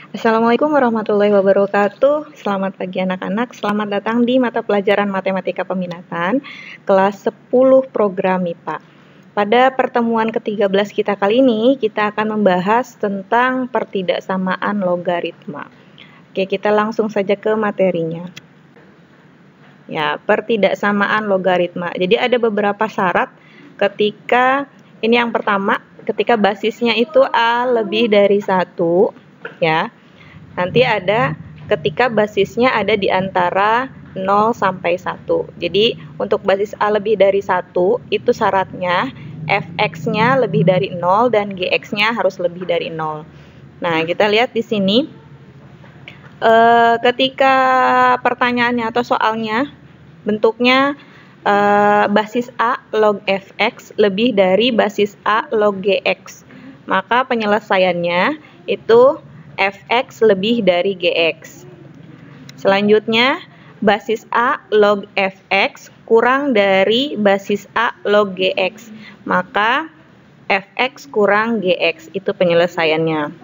Assalamualaikum warahmatullahi wabarakatuh. Selamat pagi anak-anak. Selamat datang di mata pelajaran Matematika Peminatan kelas 10 program MIPA. Pada pertemuan ke-13 kita kali ini, kita akan membahas tentang pertidaksamaan logaritma. Oke, kita langsung saja ke materinya. Ya, pertidaksamaan logaritma. Jadi ada beberapa syarat ketika ini yang pertama, ketika basisnya itu A lebih dari 1, ya. Nanti ada ketika basisnya ada di antara 0 sampai 1. Jadi untuk basis A lebih dari 1 itu syaratnya fx-nya lebih dari 0 dan gx-nya harus lebih dari 0. Nah, kita lihat di sini ketika pertanyaannya atau soalnya bentuknya basis A log fx lebih dari basis A log gx. Maka penyelesaiannya itu fx lebih dari gx. Selanjutnya, basis A log fx kurang dari basis A log gx. Maka fx kurang gx, itu penyelesaiannya.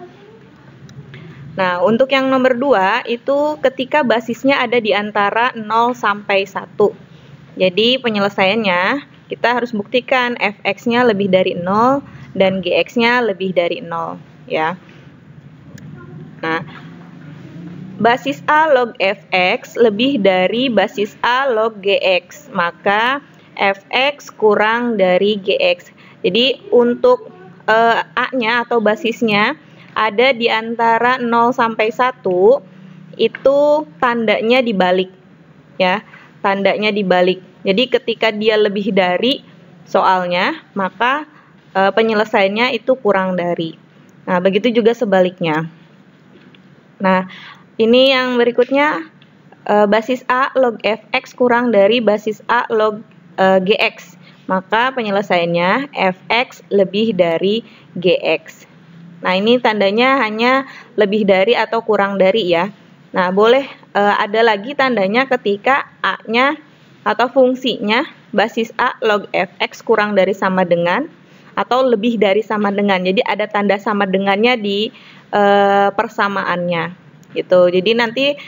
Nah, untuk yang nomor 2, itu ketika basisnya ada di antara 0 sampai 1. Jadi, penyelesaiannya, kita harus buktikan fx-nya lebih dari 0 dan gx-nya lebih dari 0. Ya. Nah, basis A log fx lebih dari basis A log gx, maka fx kurang dari gx. Jadi untuk A-nya atau basisnya ada di antara 0 sampai 1, itu tandanya dibalik. Ya, tandanya dibalik. Jadi ketika dia lebih dari soalnya, maka penyelesaiannya itu kurang dari. Nah, begitu juga sebaliknya. Nah, ini yang berikutnya, basis A log fx kurang dari basis A log gx. Maka penyelesaiannya fx lebih dari gx. Nah, ini tandanya hanya lebih dari atau kurang dari ya. Nah, boleh ada lagi tandanya ketika A-nya atau fungsinya basis A log fx kurang dari sama dengan atau lebih dari sama dengan. Jadi ada tanda sama dengannya di persamaannya gitu. Jadi nanti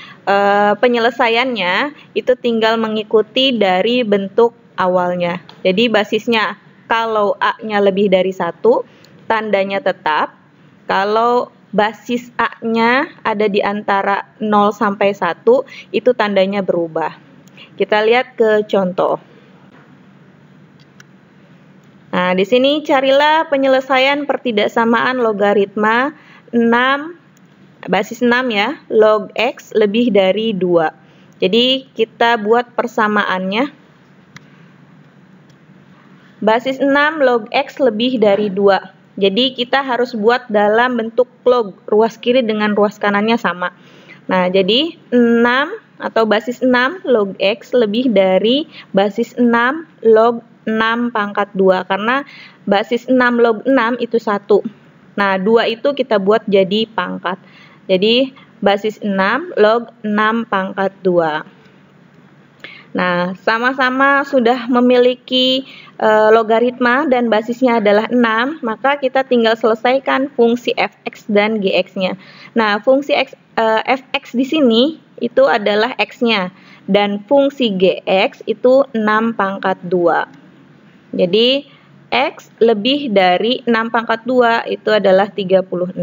penyelesaiannya itu tinggal mengikuti dari bentuk awalnya. Jadi basisnya kalau A-nya lebih dari 1, tandanya tetap. Kalau basis A-nya ada di antara 0 sampai 1, itu tandanya berubah. Kita lihat ke contoh. Nah, di sini carilah penyelesaian pertidaksamaan logaritma 6, basis 6 ya, log x lebih dari 2. Jadi kita buat persamaannya. Basis 6 log x lebih dari 2. Jadi kita harus buat dalam bentuk log, ruas kiri dengan ruas kanannya sama. Nah, jadi 6 atau basis 6 log x lebih dari basis 6 log 6 pangkat 2, karena basis 6 log 6 itu 1. Nah, 2 itu kita buat jadi pangkat. Jadi, basis 6 log 6 pangkat 2. Nah, sama-sama sudah memiliki logaritma dan basisnya adalah 6, maka kita tinggal selesaikan fungsi fx dan gx-nya. Nah, fungsi fx di sini itu adalah x-nya, dan fungsi gx itu 6 pangkat 2. Jadi, x lebih dari 6 pangkat 2 itu adalah 36.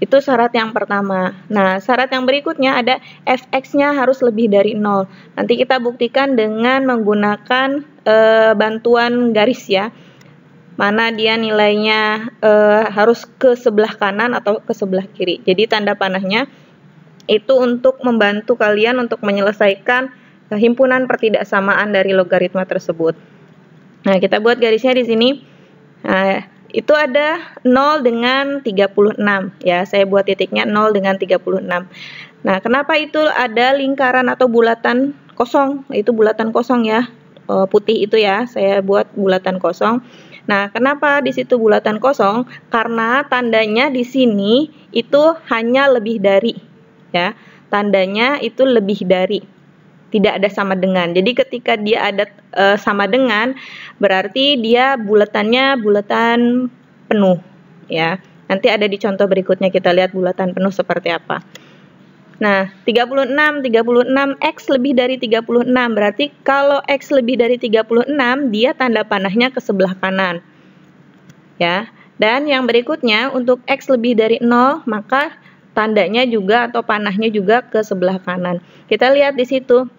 Itu syarat yang pertama. Nah, syarat yang berikutnya ada fx-nya harus lebih dari 0. Nanti kita buktikan dengan menggunakan bantuan garis ya. Mana dia nilainya harus ke sebelah kanan atau ke sebelah kiri. Jadi tanda panahnya itu untuk membantu kalian untuk menyelesaikan himpunan pertidaksamaan dari logaritma tersebut. Nah, kita buat garisnya di sini. Nah, itu ada 0 dengan 36 ya. Saya buat titiknya 0 dengan 36. Nah, kenapa itu ada lingkaran atau bulatan kosong? Itu bulatan kosong ya. Putih itu ya. Saya buat bulatan kosong. Nah, kenapa di situ bulatan kosong? Karena tandanya di sini itu hanya lebih dari ya. Tandanya itu lebih dari. Tidak ada sama dengan. Jadi ketika dia ada sama dengan, berarti dia bulatannya bulatan penuh ya. Nanti ada di contoh berikutnya, kita lihat bulatan penuh seperti apa. Nah, 36, X lebih dari 36. Berarti kalau X lebih dari 36, dia tanda panahnya ke sebelah kanan. Ya. Dan yang berikutnya, untuk X lebih dari 0, maka tandanya juga atau panahnya juga ke sebelah kanan. Kita lihat di situ.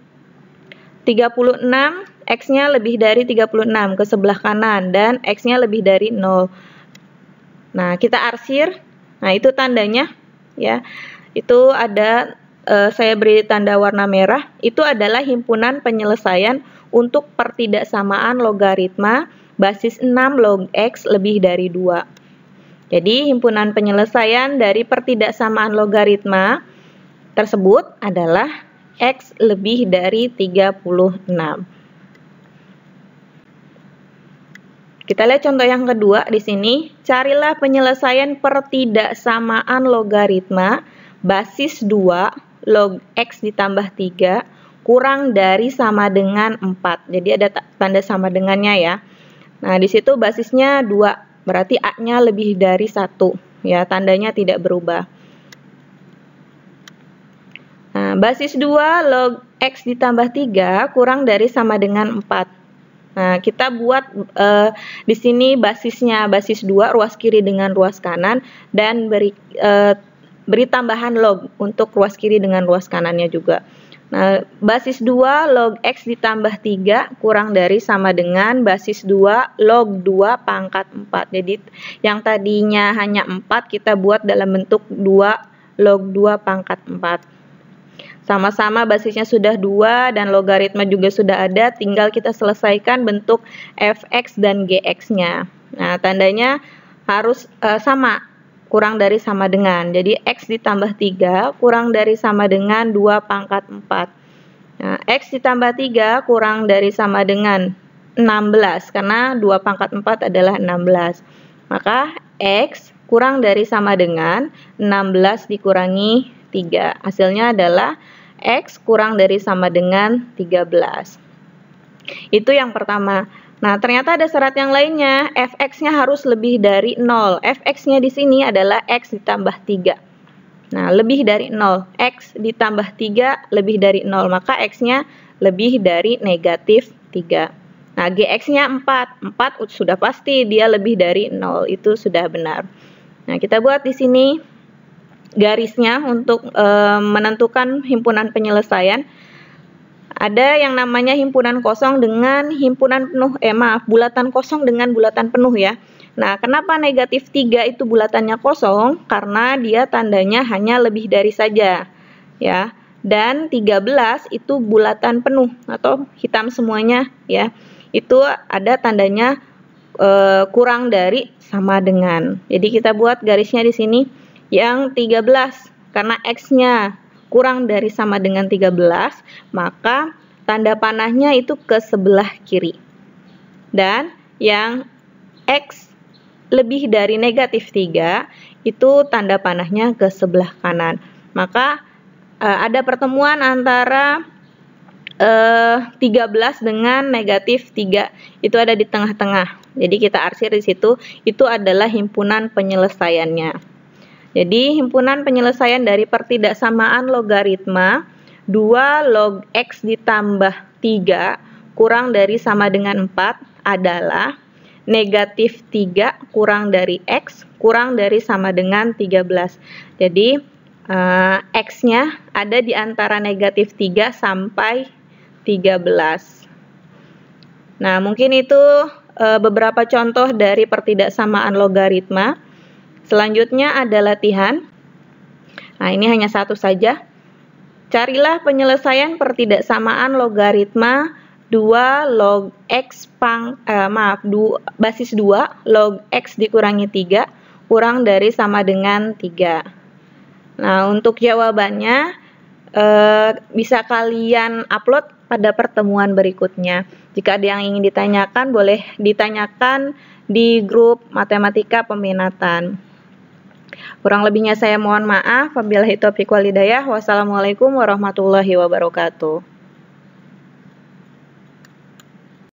36, X-nya lebih dari 36 ke sebelah kanan, dan X-nya lebih dari 0. Nah, kita arsir. Nah, itu tandanya, ya. Itu ada, saya beri tanda warna merah. Itu adalah himpunan penyelesaian untuk pertidaksamaan logaritma basis 6 log X lebih dari 2. Jadi, himpunan penyelesaian dari pertidaksamaan logaritma tersebut adalah X lebih dari 36. Kita lihat contoh yang kedua di sini. Carilah penyelesaian pertidaksamaan logaritma basis 2 log X ditambah 3 kurang dari sama dengan 4. Jadi ada tanda sama dengannya ya. Nah, di situ basisnya 2, berarti A-nya lebih dari 1. Ya, tandanya tidak berubah. Nah, basis 2 log X ditambah 3 kurang dari sama dengan 4. Nah, kita buat di sini basisnya basis 2, ruas kiri dengan ruas kanan, dan beri tambahan log untuk ruas kiri dengan ruas kanannya juga. Nah, basis 2 log X ditambah 3 kurang dari sama dengan basis 2 log 2 pangkat 4. Jadi, yang tadinya hanya 4, kita buat dalam bentuk 2 log 2 pangkat 4. Sama-sama basisnya sudah 2 dan logaritma juga sudah ada, tinggal kita selesaikan bentuk fx dan gx-nya. Nah, tandanya harus sama, kurang dari sama dengan. Jadi, x ditambah 3 kurang dari sama dengan 2 pangkat 4. Nah, x ditambah 3 kurang dari sama dengan 16, karena 2 pangkat 4 adalah 16. Maka, x kurang dari sama dengan 16 dikurangi 3. Hasilnya adalah X kurang dari sama dengan 13. Itu yang pertama. Nah, ternyata ada syarat yang lainnya. Fx-nya harus lebih dari 0. Fx-nya di sini adalah X ditambah 3. Nah, lebih dari 0. X ditambah 3 lebih dari 0. Maka X-nya lebih dari negatif 3. Nah, Gx-nya 4. 4 sudah pasti dia lebih dari 0. Itu sudah benar. Nah, kita buat di sini garisnya untuk menentukan himpunan penyelesaian. Ada yang namanya himpunan kosong dengan himpunan penuh, bulatan kosong dengan bulatan penuh ya. Nah, kenapa negatif 3 itu bulatannya kosong? Karena dia tandanya hanya lebih dari saja, ya. Dan 13 itu bulatan penuh atau hitam semuanya, ya. Itu ada tandanya kurang dari sama dengan. Jadi kita buat garisnya di sini. Yang 13, karena X-nya kurang dari sama dengan 13, maka tanda panahnya itu ke sebelah kiri. Dan yang X lebih dari negatif 3, itu tanda panahnya ke sebelah kanan. Maka ada pertemuan antara 13 dengan negatif 3, itu ada di tengah-tengah. Jadi kita arsir di situ, itu adalah himpunan penyelesaiannya. Jadi, himpunan penyelesaian dari pertidaksamaan logaritma 2 log X ditambah 3 kurang dari sama dengan 4 adalah negatif 3 kurang dari X kurang dari sama dengan 13. Jadi, X-nya ada di antara negatif 3 sampai 13. Nah, mungkin itu beberapa contoh dari pertidaksamaan logaritma. Selanjutnya ada latihan. Nah, ini hanya satu saja. Carilah penyelesaian pertidaksamaan logaritma 2 log X basis 2 log X dikurangi 3 kurang dari sama dengan 3. Nah, untuk jawabannya bisa kalian upload pada pertemuan berikutnya. Jika ada yang ingin ditanyakan, boleh ditanyakan di grup matematika peminatan. Kurang lebihnya saya mohon maaf. Wabillahi taufiq wal hidayah. Wassalamualaikum warahmatullahi wabarakatuh.